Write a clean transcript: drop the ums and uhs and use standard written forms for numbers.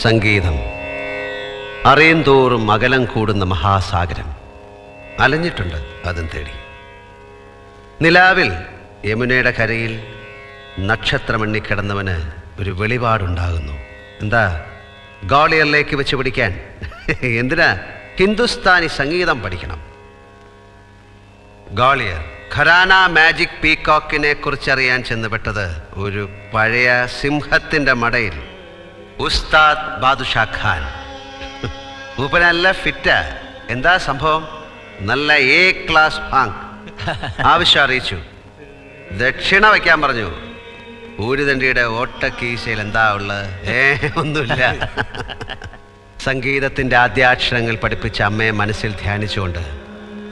സംഗീതം അറിയുന്തോറും അകലം കൂടുന്ന മഹാസാഗരം. അലഞ്ഞിട്ടുണ്ട് അതും തേടി. നിലാവിൽ യമുനയുടെ കരയിൽ നക്ഷത്രമെണ്ണിക്കിടന്നവന് ഒരു വെളിപാടുണ്ടാകുന്നു. എന്താ? ഗ്വാളിയറിലേക്ക് വെച്ച് പിടിക്കാൻ. എന്തിനാ? ഹിന്ദുസ്ഥാനി സംഗീതം പഠിക്കണം. ഗ്വാളിയർ ഖരാന മാജിക് പീകോക്കിനെ കുറിച്ചറിയാൻ ചെന്നുപെട്ടത് ഒരു പഴയ സിംഹത്തിൻ്റെ മടയിൽ. ഉസ്താദ് ബാദുഷാ ഖാൻ. മൂപ്പനല്ല ഫിറ്റ്. എന്താ സംഭവം? നല്ല എ ക്ലാസ് ഭാങ്. ആവശ്യം അറിയിച്ചു. ദക്ഷിണ വയ്ക്കാൻ പറഞ്ഞു. ഊരുതണ്ടിയുടെ ഓട്ടക്കീശയിൽ എന്താ ഉള്ളത്? ഒന്നുമില്ല. സംഗീതത്തിൻ്റെ ആദ്യാക്ഷരങ്ങൾ പഠിപ്പിച്ച അമ്മയെ മനസ്സിൽ ധ്യാനിച്ചുകൊണ്ട്